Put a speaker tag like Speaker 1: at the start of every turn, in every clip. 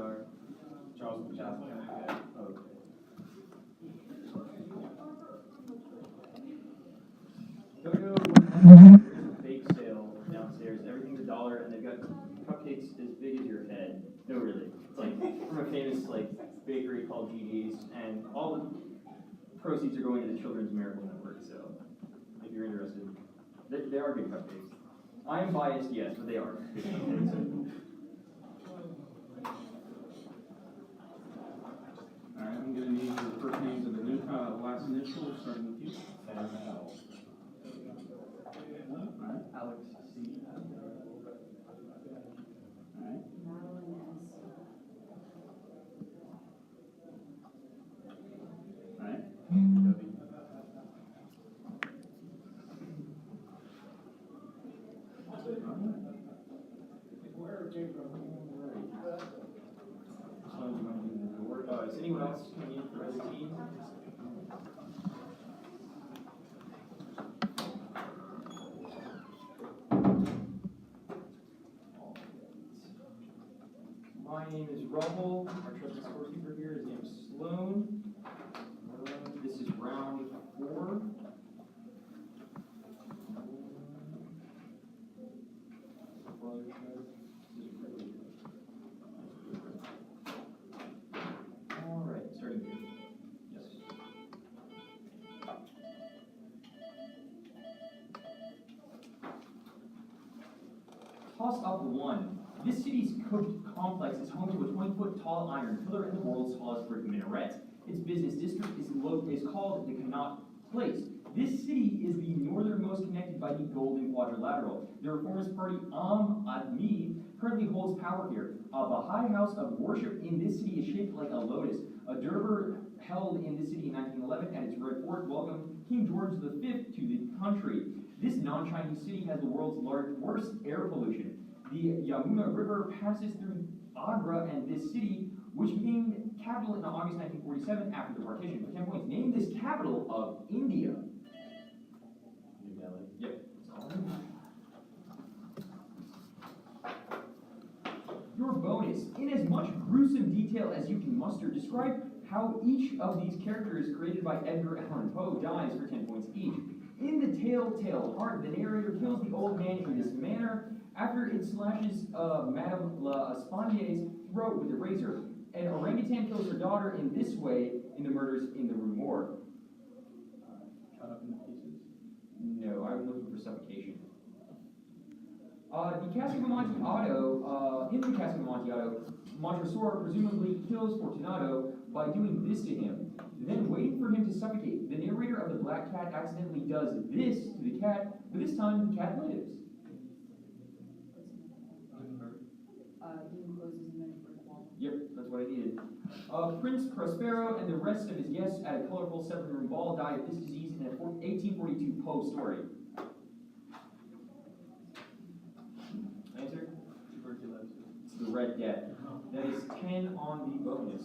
Speaker 1: are?
Speaker 2: Charleston.
Speaker 1: Okay. Go. There's a bake sale downstairs. Everything's $1, and they've got cupcakes as big as your head. No, really. It's like from a famous bakery called Gigi's, and all the proceeds are going to the Children's Miracle Network. So, if you're interested, they are good cupcakes. I am biased, yes, but they are good cupcakes.
Speaker 2: All right, I'm going to need the first names of the new last initial, starting with you.
Speaker 1: All right, Alex C.
Speaker 2: All right.
Speaker 3: Madeline S.
Speaker 2: All right.
Speaker 1: W. Is anyone else coming in for other teams? My name is Rubble. Our trusted scorekeeper here, his name is Sloan. This is round 4. All right, starting here. Yes. Toss up 1. This city's cooked complex is home to a 20-foot tall iron pillar and the world's tallest brick minaret. Its business district is called the Connaught Place. This city is the northernmost connected by the Golden Quadrilateral. The Reformist Party Admi currently holds power here. The high house of worship in this city is shaped like a lotus. A Durbar held in this city in 1911 at its red fort welcomed King George V to the country. This non-Chinese city has the world's worst air pollution. The Yamuna River passes through Agra and this city, which became capital in August 1947 after the partition. For 10 points, name this capital of India.
Speaker 4: New Delhi.
Speaker 1: Yep. Your bonus. In as much gruesome detail as you can muster, describe how each of these characters created by Edgar Allan Poe dies for 10 points each. In The Telltale Heart, the narrator kills the old man in this manner after it slashes Madame La Espandier's throat with a razor. An orangutan kills her daughter in this way in the murders in the Rue Morgue.
Speaker 2: Cut up into pieces.
Speaker 1: No, I'm looking for suffocation. The casting of Amontillado, in the casting of Amontillado, Montresor presumably kills Fortunato by doing this to him, then waiting for him to suffocate. The narrator of The Black Cat accidentally does this to the cat, but this time the cat lives.
Speaker 3: Dean closes and then brick wall.
Speaker 1: Yep, that's what I needed. Prince Prospero and the rest of his guests at a colorful seven-room ball died of this disease in a 1842 Poe story. Answer?
Speaker 4: Tuberculosis.
Speaker 1: It's the Red Death. That is 10 on the bonus.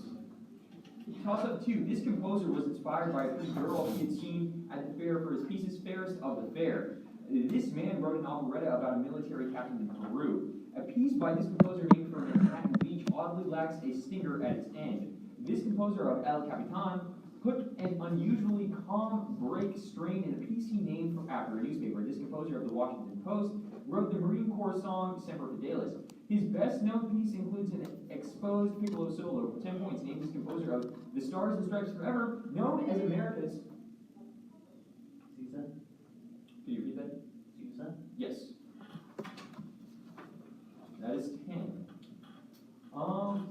Speaker 1: Toss up 2. This composer was inspired by a pretty girl he had seen at the fair for his pieces Fairest of the Fair. This man wrote an operetta about a military captain in Peru. A piece by this composer named for Manhattan Beach oddly lacks a stinger at its end. This composer of El Capitan put an unusually calm break strain in a piece he named after a newspaper. This composer of the Washington Post wrote the Marine Corps song Semper Fidelis. His best-known piece includes an exposed piccolo solo for 10 points. Named this composer of The Stars and Stripes Forever, known as America's...
Speaker 4: Caesar?
Speaker 1: Can you repeat that?
Speaker 4: Caesar?
Speaker 1: Yes. That is 10.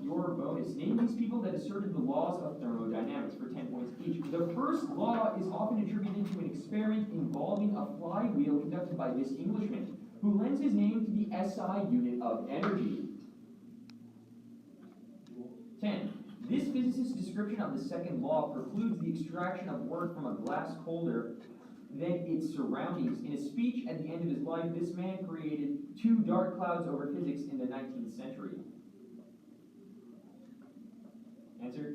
Speaker 1: Your bonus. Name these people that asserted the laws of thermodynamics for 10 points each. The first law is often attributed to an experiment involving a flywheel conducted by this Englishman, who lends his name to the SI unit of energy. 10. This physicist's description of the second law precludes the extraction of work from a glass colder than its surroundings. In a speech at the end of his life, this man created 2 dark clouds over physics in the 19th century. Answer?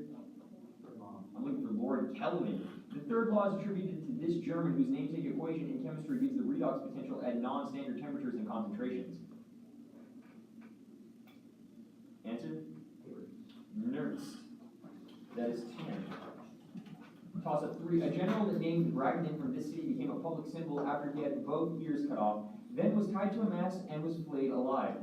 Speaker 1: I'm looking for Lord Kelvin. The third law is attributed to this German whose namesake equation in chemistry gives the redox potential at non-standard temperatures and concentrations. Answer? Nerds. That is 10. Toss up 3. A general named Ragnan from this city became a public symbol after he had both ears cut off, then was tied to a mast and was flayed alive.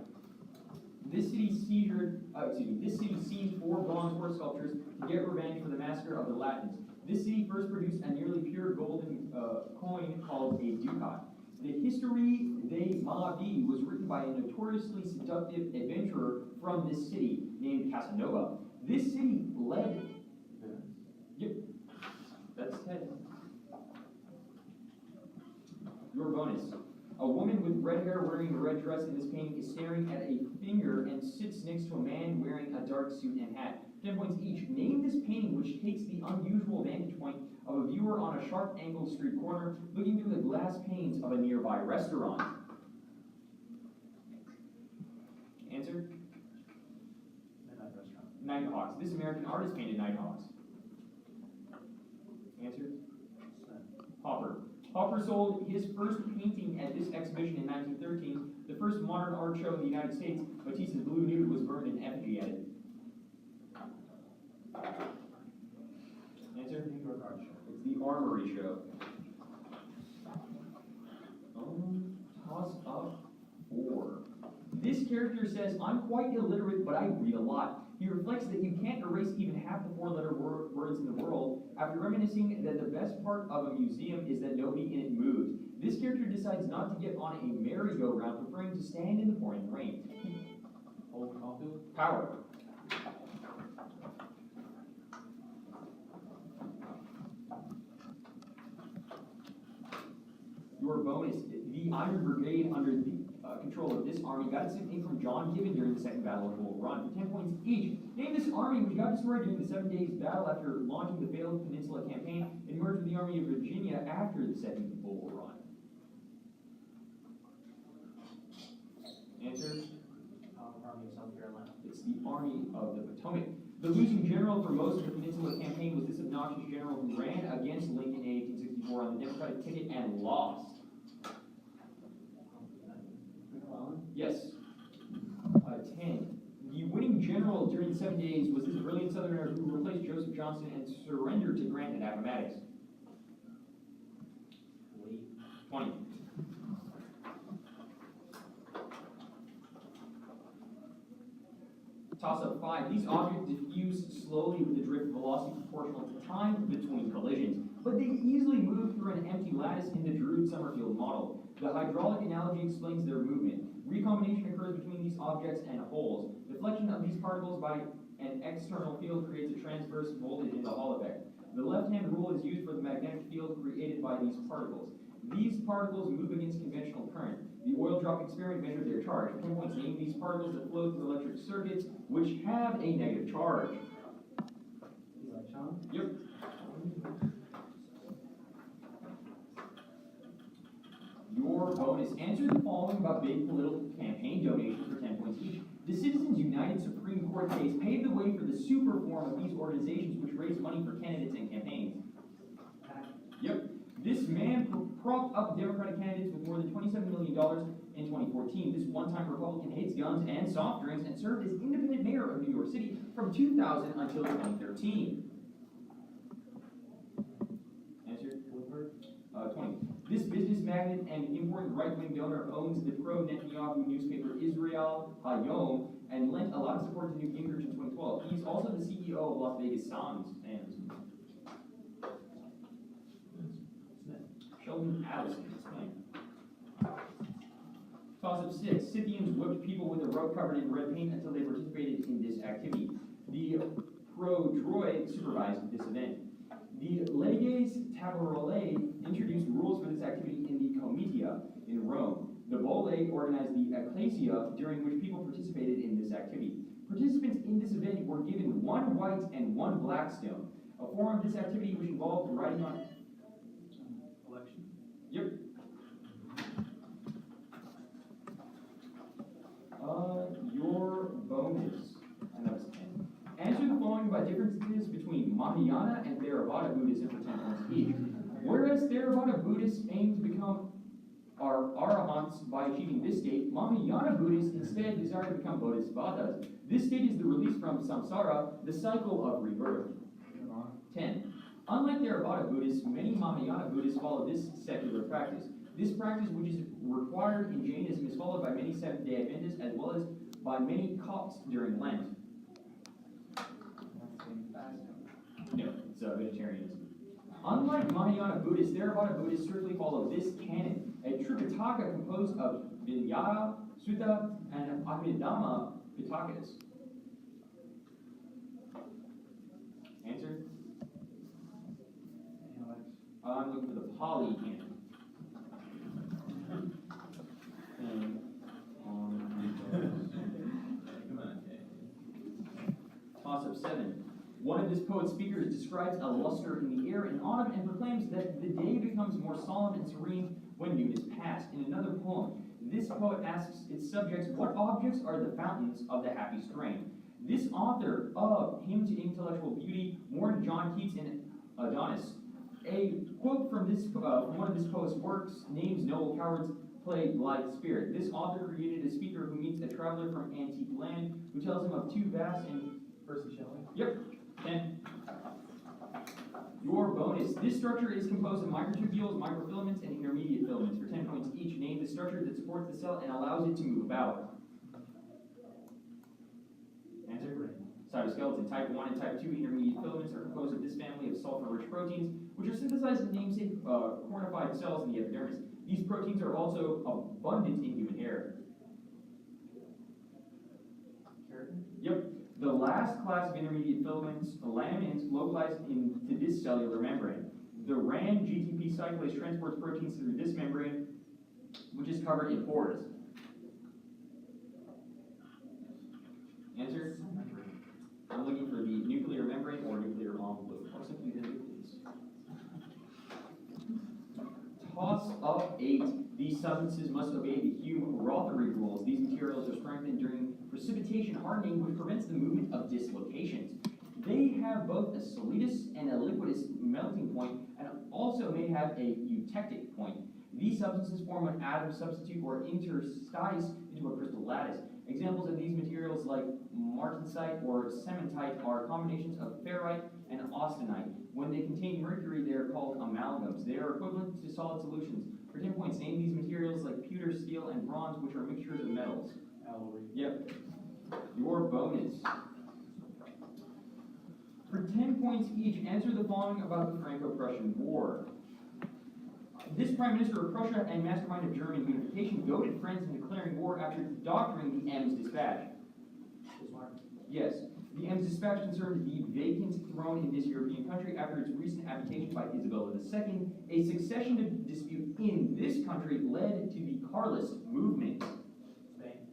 Speaker 1: This city seized 4 bronze horse sculptures to get revenge for the massacre of the Latins. This city first produced a nearly pure golden coin called a ducat. The History de ma vie was written by a notoriously seductive adventurer from this city named Casanova. This city led... Yep, that's 10. Your bonus. A woman with red hair wearing a red dress in this painting is staring at a finger and sits next to a man wearing a dark suit and hat. 10 points each. Name this painting which takes the unusual vantage point of a viewer on a sharp angled street corner looking through the glass panes of a nearby restaurant. Answer?
Speaker 4: Midnight Restaurant.
Speaker 1: Nighthawks. This American artist painted Nighthawks. Answer? Hopper. Hopper sold his first painting at this exhibition in 1913, the first modern art show in the United States. Matisse's Blue Nude was burned in effigy at it. Answer?
Speaker 4: New York Art Show.
Speaker 1: It's the Armory Show. Toss up 4. This character says, I'm quite illiterate, but I read a lot. He reflects that you can't erase even half the 4-letter words in the world after reminiscing that the best part of a museum is that nobody in it moves. This character decides not to get on a merry-go-round, preferring to stand in the pouring rain.
Speaker 4: Old Caulfield.
Speaker 1: Power. Your bonus. The Iron Brigade, under the control of this army, got its nickname from John Gibbon during the Second Battle of Bull Run. For 10 points each. Name this army which got destroyed during the 7 Days Battle after launching the failed Peninsula Campaign and merged with the Army of Virginia after the Second Bull Run. Answer?
Speaker 4: Army of South Carolina.
Speaker 1: It's the Army of the Potomac. The losing general for most of the Peninsula Campaign was this obnoxious general who ran against Lincoln in 1864 on the Democratic ticket and lost. Yes. 10. The winning general during the 7 days was this brilliant Southerner who replaced Joseph Johnston and surrendered to Grant at Appomattox. 20. Toss up 5. These objects diffuse slowly with a drift velocity proportional to time between collisions, but they easily move through an empty lattice in the Drude Summerfield model. The hydraulic analogy explains their movement. Recombination occurs between these objects and holes. Deflection of these particles by an external field creates a transverse voltage in the Hall effect. The left-hand rule is used for the magnetic field created by these particles. These particles move against conventional current. The oil drop experiment measured their charge. 10 points. Name these particles that flow through electric circuits which have a negative charge.
Speaker 4: Electron.
Speaker 1: Yep. Your bonus. Answer the following about big political campaign donations for 10 points each. The Citizens United Supreme Court case paved the way for the super form of these organizations which raise money for candidates and campaigns. Yep. This man propped up Democratic candidates with more than $27 million in 2014. This one-time Republican hates guns and soft drinks and served as independent mayor of New York City from 2000 until 2013. Answer? 20. This business magnate and important right-wing donor owns the pro-Netanyahu newspaper Israel Hayom and lent a lot of support to Newt Gingrich in 2012. He's also the CEO of Las Vegas Suns. Sheldon Addison. Toss up 6. Scythians whipped people with a rope covered in red paint until they participated in this activity. The pro-droid supervised this event. The Leges Taborolae introduced rules for this activity in the Comitia in Rome. The Bolle organized the Ecclesia, during which people participated in this activity. Participants in this event were given 1 white and 1 black stone. A form of this activity which involved writing on...
Speaker 4: Election.
Speaker 1: Yep. Your bonus. And that was 10. Answer the following about differences between Mahayana and Theravada Buddhism for 10 points each. Whereas Theravada Buddhists aim to become Arahant response, by achieving this state, Mahayana Buddhists instead desire to become bodhisattvas. This state is the release from samsara, the cycle of rebirth. 10. Unlike Theravada Buddhists, many Mahayana Buddhists follow this secular practice. This practice, which is required in Jainism, is followed by many Seventh-day Adventists as well as by many Copts during Lent. No, it's vegetarianism. Unlike Mahayana Buddhists, Theravada Buddhists strictly follow this canon, a Tripitaka composed of Vinaya, Sutta, and Abhidhamma Pitakas. Answer? I'm looking for the Pali canon. Toss-up 7. One of this poet's speakers describes a luster in the air in autumn and proclaims that the day becomes more solemn and serene when noon is past. In another poem, this poet asks its subjects, what objects are the fountains of the happy strain? This author of Hymn to Intellectual Beauty mourned John Keats in Adonis. A quote from one of this poet's works names Noble Coward's play Blithe Spirit. This author created a speaker who meets a traveler from antique land who tells him of two vast and...
Speaker 4: Percy Shelley.
Speaker 1: Yep. 10. Your bonus. This structure is composed of microtubules, microfilaments, and intermediate filaments. For 10 points each, name the structure that supports the cell and allows it to move about. Answer? Cytoskeleton. Type 1 and type 2 intermediate filaments are composed of this family of sulfur-rich proteins, which are synthesized in namesake cornified cells in the epidermis. These proteins are also abundant in human hair.
Speaker 4: Keratin.
Speaker 1: Yep. The last class of intermediate filaments, lamins, localized into this cellular membrane. The RAN GTP cyclase transports proteins through this membrane, which is covered in pores. Answer? I'm looking for the nuclear membrane or nuclear envelope, or simply the nucleus. Toss up 8. These substances must obey the Hume-Rothery rules. These materials are strengthened during precipitation hardening, which prevents the movement of dislocations. They have both a solidus and a liquidus melting point, and also may have a eutectic point. These substances form an atom substitute or interstice into a crystal lattice. Examples of these materials like martensite or cementite are combinations of ferrite and austenite. When they contain mercury, they are called amalgams. They are equivalent to solid solutions. For 10 points, name these materials like pewter, steel, and bronze, which are mixtures of metals.
Speaker 4: Alloy.
Speaker 1: Yep. Your bonus. For 10 points each, answer the following about the Franco-Prussian War. This Prime Minister of Prussia and mastermind of German unification goaded France into declaring war after doctoring the Ems dispatch.
Speaker 4: Bismarck.
Speaker 1: Yes. The Ems dispatch concerned the vacant throne in this European country after its recent abdication by Isabella II. A succession dispute in this country led to the Carlist movement.
Speaker 4: Spain.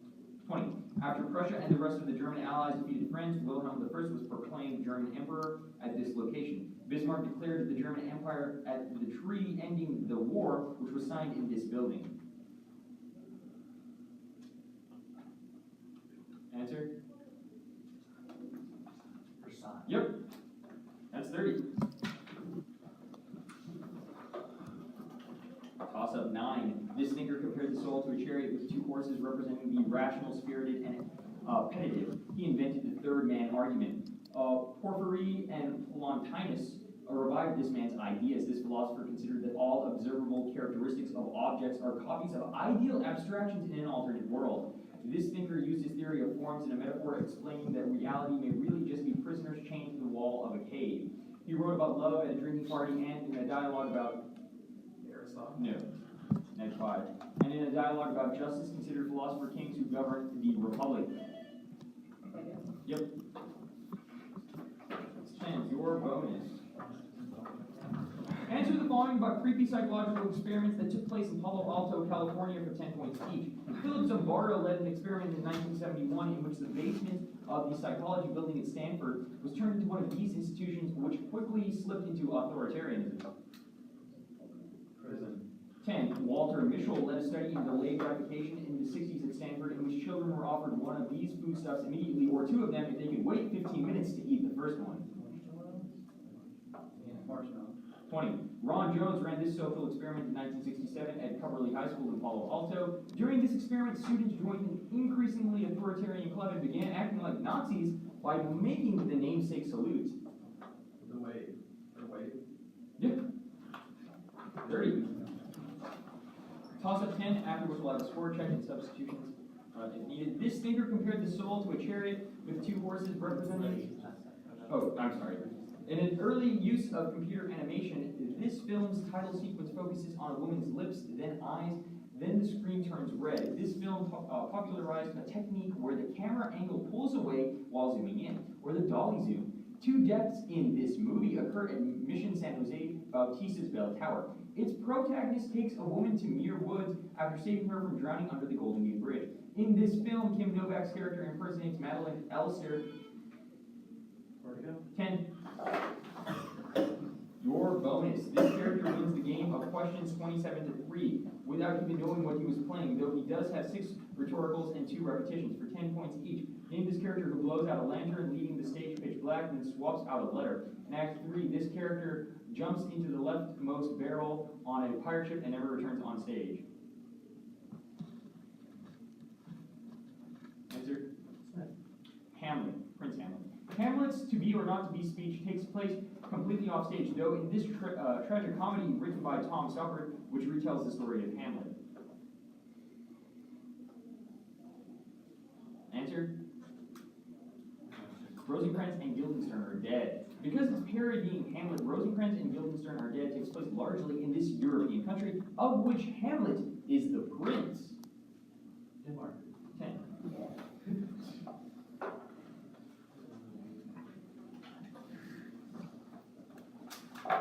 Speaker 1: 20. After Prussia and the rest of the German allies defeated France, Wilhelm I was proclaimed German emperor at this location. Bismarck declared the German Empire at the treaty ending the war, which was signed in this building. Answer?
Speaker 4: Versailles.
Speaker 1: Yep. That's 30. Toss-up 9. This thinker compared the soul to a chariot with two horses representing the rational, spirited, and penitive. He invented the third man argument. Porphyry and Longinus revived this man's ideas. This philosopher considered that all observable characteristics of objects are copies of ideal abstractions in an alternate world. This thinker used his theory of forms in a metaphor explaining that reality may really just be prisoners chained to the wall of a cave. He wrote about love at a drinking party and in a dialogue about...
Speaker 4: Aristotle.
Speaker 1: No. Next 5. And in a dialogue about justice, considered philosopher kings who governed the republic. Yep. 10. Your bonus. Answer the following about creepy psychological experiments that took place in Palo Alto, California for 10 points each. Philip Zimbardo led an experiment in 1971 in which the basement of the psychology building at Stanford was turned into one of these institutions, which quickly slipped into authoritarianism.
Speaker 4: Prison.
Speaker 1: 10. Walter Mischel led a study in delayed gratification in the 60s at Stanford in which children were offered one of these foodstuffs immediately, or two of them if they could wait 15 minutes to eat the first one.
Speaker 4: Marshmallow.
Speaker 1: 20. Ron Jones ran this social experiment in 1967 at Coverly High School in Palo Alto. During this experiment, students joined an increasingly authoritarian club and began acting like Nazis by making the namesake salute.
Speaker 4: The wave. The wave.
Speaker 1: Yep. 30. Toss up 10, after which we'll have a score check and substitutions if needed. This thinker compared the soul to a chariot with two horses representing. Oh, I'm sorry. In an early use of computer animation, this film's title sequence focuses on a woman's lips, then eyes, then the screen turns red. This film popularized a technique where the camera angle pulls away while zooming in, or the dolly zoom. Two deaths in this movie occur at Mission San Jose Bautista's Bell Tower. Its protagonist takes a woman to Muir Woods after saving her from drowning under the Golden Gate Bridge. In this film, Kim Novak's character impersonates Madeline Alistair.
Speaker 2: Where'd it go?
Speaker 1: 10. Your bonus. This character wins the game of questions 27 to 3 without even knowing what he was playing, though he does have 6 rhetoricals and 2 repetitions for 10 points each. Name this character who blows out a lantern, leaving the stage pitch black, and then swaps out a letter. In Act 3, this character jumps into the leftmost barrel on a pirate ship and never returns on stage. Answer? Hamlet. Prince Hamlet. Hamlet's to be or not to be speech takes place completely off stage, though in this tragic comedy written by Tom Stoppard, which retells the story of Hamlet. Answer? Rosencrantz and Guildenstern are dead. Because it's parodying Hamlet, Rosencrantz and Guildenstern are dead takes place largely in this European country, of which Hamlet is the prince.
Speaker 4: Denmark.
Speaker 1: 10.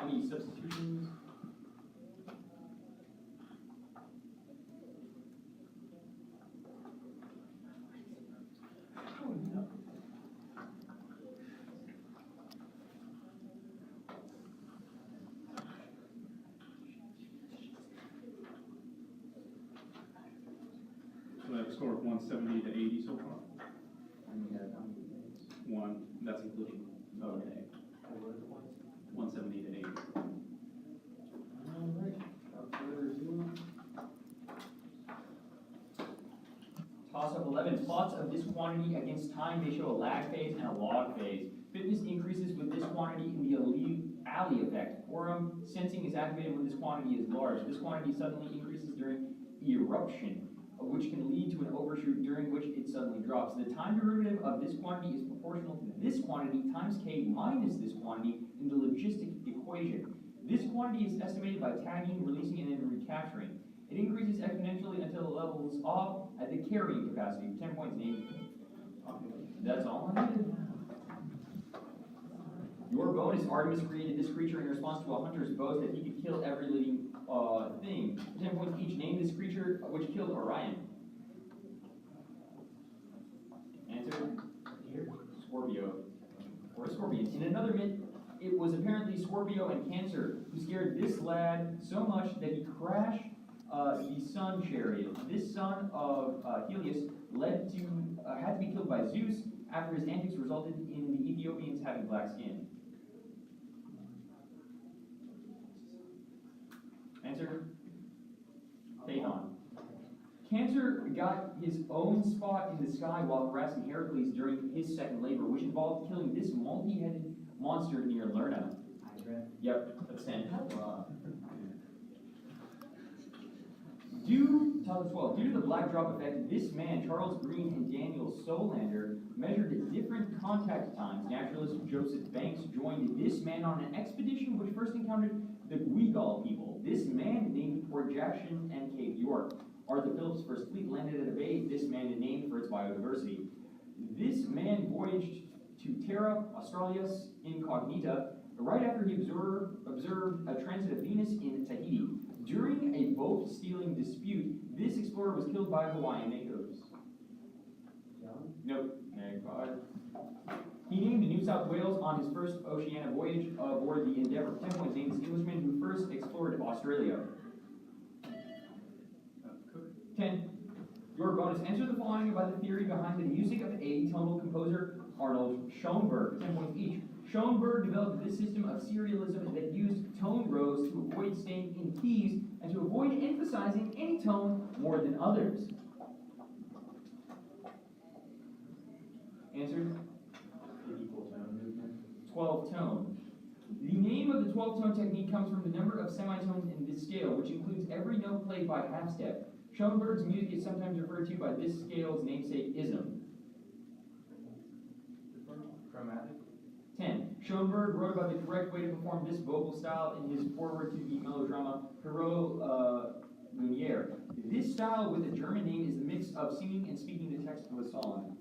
Speaker 1: Any substitutions?
Speaker 2: So I have a score of 170 to 80 so far. One, that's including,
Speaker 1: Okay.
Speaker 2: 170 to 80.
Speaker 1: Alright, without further ado. Toss up 11. Plots of this quantity against time, they show a lag phase and a log phase. Fitness increases with this quantity in the alley effect. Quorum sensing is activated when this quantity is large. This quantity suddenly increases during eruption, which can lead to an overshoot during which it suddenly drops. The time derivative of this quantity is proportional to this quantity times k minus this quantity in the logistic equation. This quantity is estimated by tagging, releasing, and then recapturing. It increases exponentially until it levels off at the carrying capacity. 10 points named. That's all I needed. Your bonus, Artemis created this creature in response to a hunter's boast that he could kill every living thing. 10 points each. Name this creature which killed Orion. Answer? Scorpio. Or Scorpion. In another myth, it was apparently Scorpio and Cancer who scared this lad so much that he crashed the sun chariot. This son of Helios had to be killed by Zeus after his antics resulted in the Ethiopians having black skin. Answer? Phaethon. Cancer got his own spot in the sky while harassing Heracles during his second labor, which involved killing this multi-headed monster near Lerna.
Speaker 4: Hydra.
Speaker 1: Yep, that's 10. Due to the black drop effect, this man, Charles Green and Daniel Solander, measured at different contact times. Naturalist Joseph Banks joined this man on an expedition which first encountered the Guigal people. This man named Port Jackson and Cape York. Arthur Phillips' first fleet landed at a bay this man named for its biodiversity. This man voyaged to Terra Australis Incognita right after he observed a transit of Venus in Tahiti. During a boat-stealing dispute, this explorer was killed by Hawaiian natives. Nope. He named New South Wales on his first Oceania voyage aboard the Endeavour. 10 points. Named this Englishman who first explored Australia. 10. Your bonus. Answer the following about the theory behind the music of atonal composer Arnold Schoenberg. 10 points each. Schoenberg developed this system of serialism that used tone rows to avoid staying in keys and to avoid emphasizing any tone more than others. Answer?
Speaker 4: The equal tone movement.
Speaker 1: 12 tone. The name of the 12 tone technique comes from the number of semitones in this scale, which includes every note played by half step. Schoenberg's music is sometimes referred to by this scale's namesake ism.
Speaker 4: Chromatic.
Speaker 1: 10. Schoenberg wrote about the correct way to perform this vocal style in his foreword to the melodrama Hero Lumiere. This style with a German name is the mix of singing and speaking the text of a song.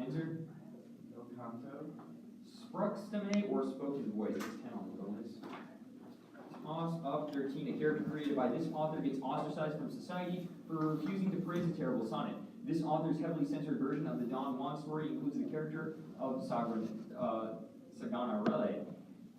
Speaker 1: Answer?
Speaker 4: Il canto.
Speaker 1: Sprachstimme or spoken voice. It's 10 on the bonus. Toss up 13. A character created by this author gets ostracized from society for refusing to praise a terrible sonnet. This author's heavily censored version of the Don Juan story includes the character of Saganarelle.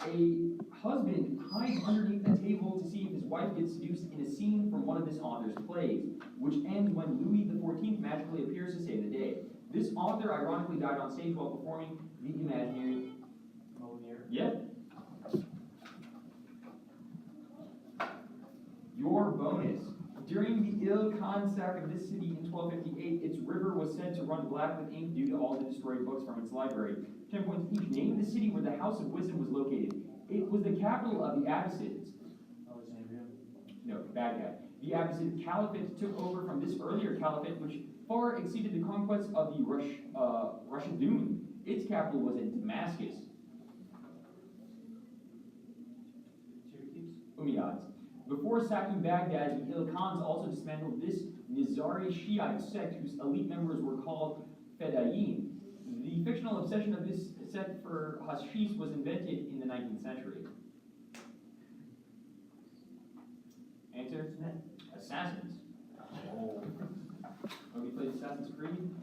Speaker 1: A husband hides underneath a table to see if his wife gets seduced in a scene from one of this author's plays, which ends when Louis XIV magically appears to save the day. This author ironically died on stage while performing the imaginary...
Speaker 4: Moliere.
Speaker 1: Yep. Your bonus. During the ill-Khan sack of this city in 1258, its river was said to run black with ink due to all the destroyed books from its library. 10 points each. Name the city where the House of Wisdom was located. It was the capital of the Abbasids.
Speaker 4: Alexandria.
Speaker 1: No, Baghdad. The Abbasid Caliphate took over from this earlier caliphate, which far exceeded the conquests of the Rashidun. Its capital was in Damascus. Umayyads. Before sacking Baghdad, the Il-Khans also dismantled this Nizari Shiite sect whose elite members were called Fedayeen. The fictional obsession of this sect for hashish was invented in the 19th century. Answer? Assassins. Oh. Have you played Assassin's Creed?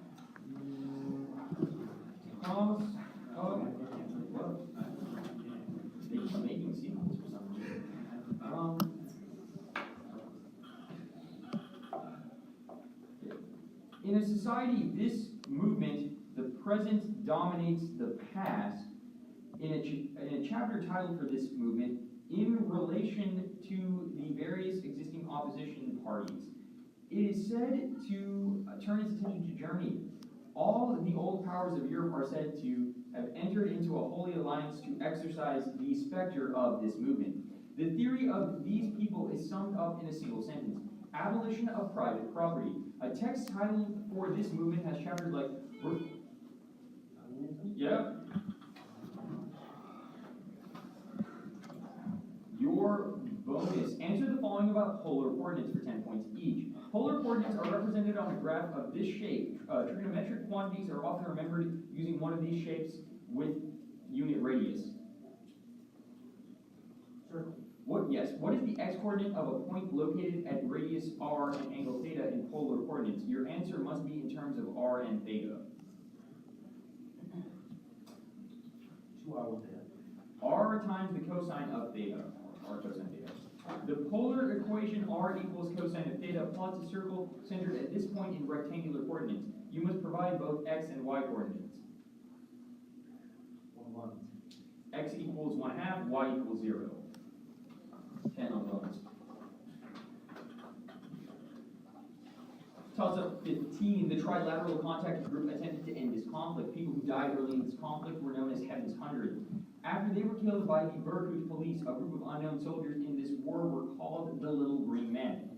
Speaker 1: Cross. Oh. What? They keep making sequels for some reason. In a society, this movement, the present dominates the past. In a chapter titled for this movement, in relation to the various existing opposition parties, it is said to turn its attention to Germany. All the old powers of Europe are said to have entered into a holy alliance to exercise the specter of this movement. The theory of these people is summed up in a single sentence: abolition of private property. A text title for this movement has chapters like... Yep. Your bonus. Answer the following about polar coordinates for 10 points each. Polar coordinates are represented on a graph of this shape. Trigonometric quantities are often remembered using one of these shapes with unit radius.
Speaker 4: Circle.
Speaker 1: What is the x-coordinate of a point located at radius r and angle theta in polar coordinates? Your answer must be in terms of r and theta.
Speaker 4: 2r theta.
Speaker 1: R times the cosine of theta, or r cosine theta. The polar equation r equals cosine of theta plots a circle centered at this point in rectangular coordinates. You must provide both x and y coordinates.
Speaker 4: 1.
Speaker 1: X equals 1/2, y equals 0. 10 on bonus. Toss up 15. The Trilateral Contact Group attempted to end this conflict. People who died early in this conflict were known as Heaven's 100. After they were killed by the Burkut police, a group of unknown soldiers in this war were called the Little Green Men.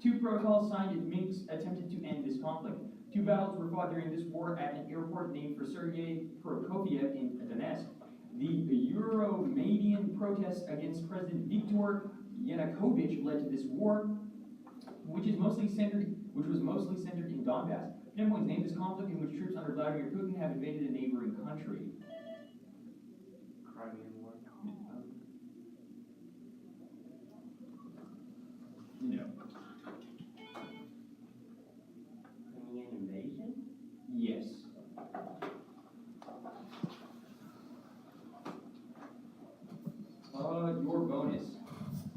Speaker 1: 2 protocols signed in Minsk attempted to end this conflict. 2 battles were fought during this war at an airport named for Sergei Prokofiev in Donetsk. The Euromaidan protests against President Viktor Yanukovych led to this war, which was mostly centered in Donbass. 10 points. Name this conflict in which troops under Vladimir Putin have invaded a neighboring country.
Speaker 4: Crimean War.
Speaker 1: No.
Speaker 5: Crimean invasion?
Speaker 1: Yes. Your bonus.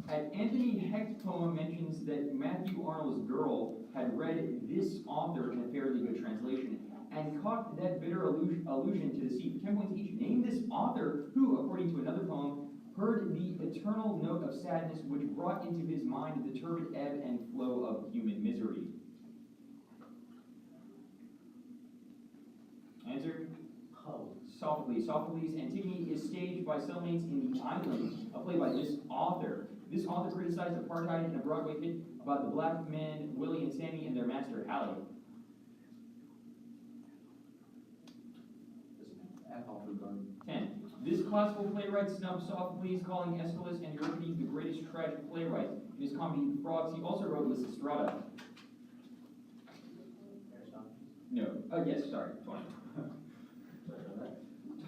Speaker 1: Anthony Hecht's poem mentions that Matthew Arnold's girl had read this author in a fairly good translation. and caught that bitter allusion to the sea. For 10 points each. Name this author who, according to another poem, heard the eternal note of sadness which brought into his mind the turbid ebb and flow of human misery. Answer? Sophocles. Sophocles' Antigone is staged by cellmates in The Island, a play by this author. This author criticized apartheid in a Broadway hit about the black men Willie and Sammy and their master Hallie.
Speaker 2: Alpha Garden.
Speaker 1: 10. This classical playwright snubs Sophocles, calling Aeschylus and Euripides the greatest tragic playwright. In his comedy The Frogs, he also wrote Lysistrata. No. Yes, sorry. 20.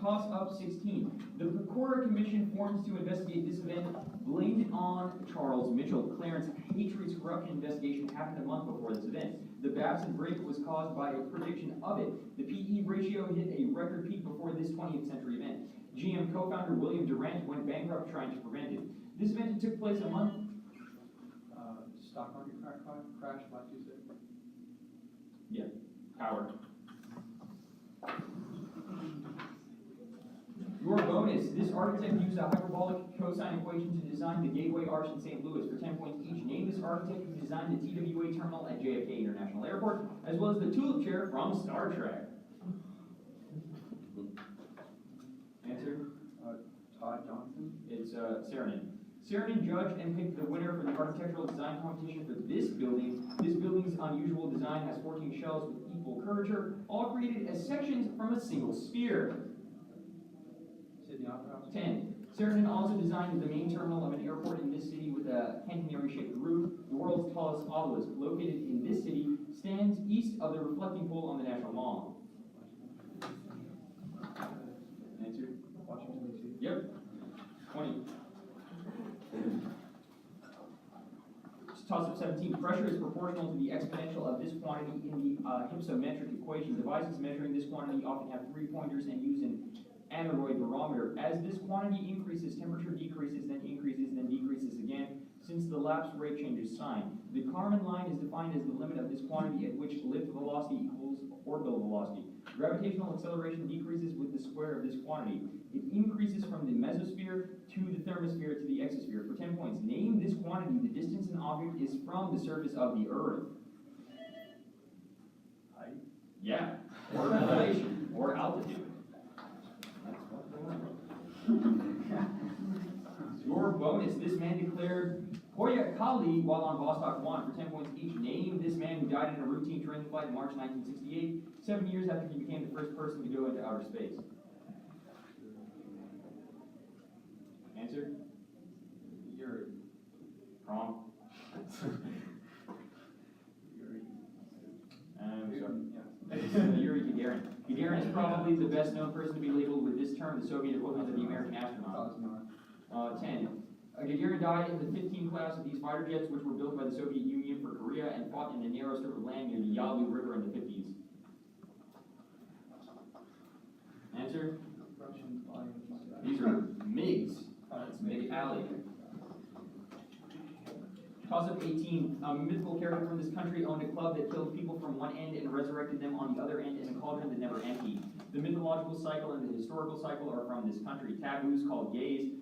Speaker 1: Toss up 16. The Pecora Commission forms to investigate this event blamed it on Charles Mitchell. Clarence Hatridge's corruption investigation happened a month before this event. The Babson break was caused by a prediction of it. The PE ratio hit a record peak before this 20th century event. GM co-founder William Durant went bankrupt trying to prevent it. This event took place a month.
Speaker 2: Stock market crash last Tuesday.
Speaker 1: Yeah, Howard. Your bonus. This architect used a hyperbolic cosine equation to design the Gateway Arch in St. Louis. For 10 points each, name this architect who designed the TWA terminal at JFK International Airport, as well as the tulip chair from Star Trek. Answer?
Speaker 2: Todd Johnson.
Speaker 1: It's Saarinen. Saarinen judged and picked the winner for the architectural design competition for this building. This building's unusual design has 14 shells with equal curvature, all created as sections from a single sphere. 10. Saarinen also designed the main terminal of an airport in this city with a cantonary-shaped roof. The world's tallest obelisk, located in this city, stands east of the reflecting pool on the National Mall. Answer?
Speaker 2: Washington, D.C.
Speaker 1: Yep. 20. Toss up 17. Pressure is proportional to the exponential of this quantity in the hypsometric equation. Devices measuring this quantity often have 3 pointers and use an aneroid barometer. As this quantity increases, temperature decreases, then increases, then decreases again, since the lapse rate changes sign. The Kármán line is defined as the limit of this quantity at which lift velocity equals orbital velocity. Gravitational acceleration decreases with the square of this quantity. It increases from the mesosphere to the thermosphere to the exosphere. For 10 points, name this quantity. The distance an object is from the surface of the Earth.
Speaker 4: Height?
Speaker 1: Yeah. Or elevation. Or altitude. Your bonus. This man declared Hoya Kali while on Vostok 1 for 10 points each. Name this man who died in a routine training flight in March 1968, 7 years after he became the first person to go into outer space. Answer?
Speaker 2: Yuri.
Speaker 1: Wrong.
Speaker 2: Yuri.
Speaker 1: Sorry.
Speaker 2: Yeah.
Speaker 1: It's Yuri Gagarin. Gagarin is probably the best known person to be labeled with this term, the Soviet equivalent of the American astronaut. 10. Gagarin died in the 15 class of these fighter jets, which were built by the Soviet Union for Korea and fought in a narrow strip of land near the Yalu River in the 50s. Answer?
Speaker 2: Russian flying.
Speaker 1: These are MiGs. It's MiG Alley. Toss up 18. A mythical character from this country owned a club that killed people from one end and resurrected them on the other end in a cauldron that never emptied. The mythological cycle and the historical cycle are from this country. Taboos called gays,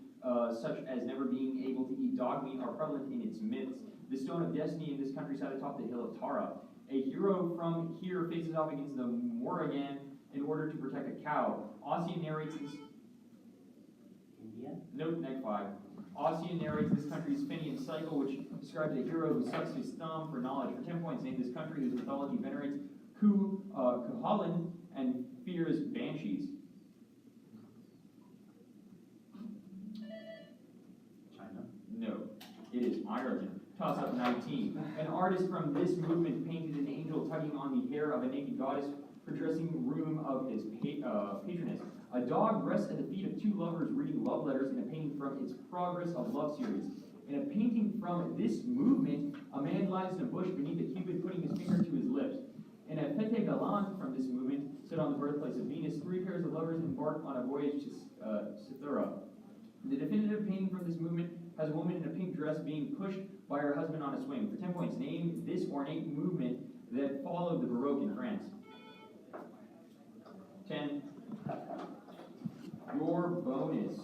Speaker 1: such as never being able to eat dog meat, are prevalent in its myths. The stone of destiny in this country sat atop the hill of Tara. A hero from here faces off against the Morrigan in order to protect a cow. Ossian narrates this.
Speaker 5: India?
Speaker 1: Note, neg 5. Ossian narrates this country's Fenian cycle, which describes a hero who sucks his thumb for knowledge. For 10 points, name this country whose mythology venerates Cuchulainn and fears banshees.
Speaker 4: China?
Speaker 1: No, it is Ireland. Toss up 19. An artist from this movement painted an angel tugging on the hair of a naked goddess for dressing room of his patroness. A dog rests at the feet of two lovers reading love letters in a painting from its Progress of Love series. In a painting from this movement, a man lies in a bush beneath a cupid putting his finger to his lips. In a fete galante from this movement, set on the birthplace of Venus, three pairs of lovers embark on a voyage to Cythera. The definitive painting from this movement has a woman in a pink dress being pushed by her husband on a swing. For 10 points, name this ornate movement that followed the Baroque in France. 10. Your bonus.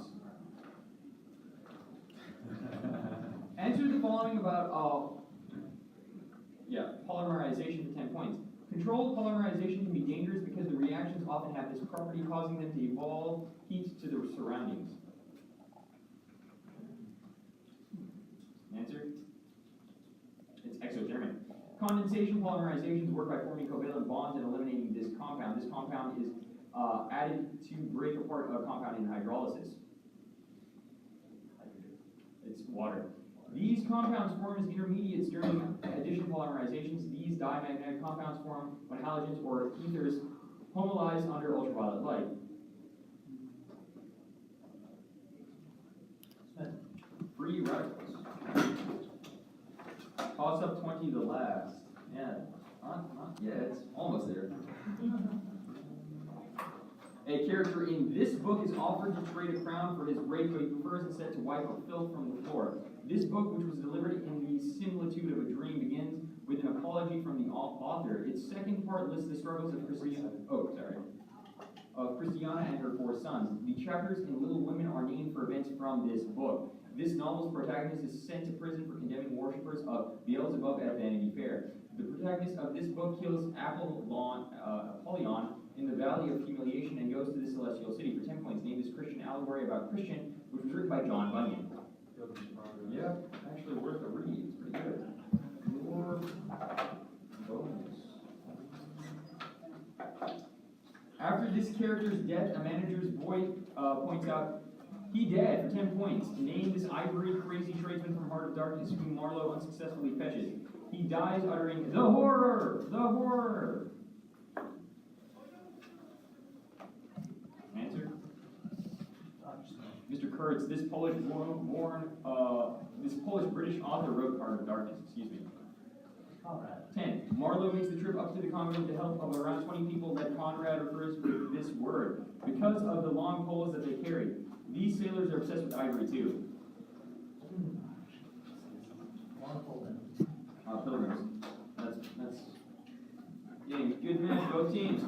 Speaker 1: Answer the following about polymerization for 10 points. Controlled polymerization can be dangerous because the reactions often have this property, causing them to evolve heat to their surroundings. Answer? It's exothermic. Condensation polymerizations work by forming covalent bonds and eliminating this compound. This compound is added to break apart a compound in hydrolysis. It's water. These compounds form as intermediates during addition polymerizations. These diamagnetic compounds form when halogens or ethers homolyze under ultraviolet light. Free radicals. Toss up 20 the last. Yeah, not yet. Almost there. A character in this book is offered to trade a crown for his rape, but he prefers instead to wipe up filth from the floor. This book, which was delivered in the similitude of a dream, begins with an apology from the author. Its second part lists the struggles of Christiana and her 4 sons. The chapters in Little Women are named for events from this book. This novel's protagonist is sent to prison for condemning worshippers of Beelzebub at Vanity Fair. The protagonist of this book kills Apollyon in the Valley of Humiliation and goes to the Celestial City. For 10 points, name this Christian allegory about Christian, which was written by John Bunyan. Yeah, actually worth a read. It's pretty good. Your bonus. After this character's death, a manager's boy points out, he dead for 10 points. Name this ivory crazy tradesman from Heart of Darkness whom Marlowe unsuccessfully fetches. He dies uttering, "The horror! The horror!" Answer? Mr. Kurtz, this Polish-British author wrote Heart of Darkness, excuse me.
Speaker 4: Conrad.
Speaker 1: 10. Marlowe makes the trip up to the convent with the help of around 20 people that Conrad refers to this word because of the long poles that they carry. These sailors are obsessed with ivory too. Pilgrims. That's getting good men, both teams.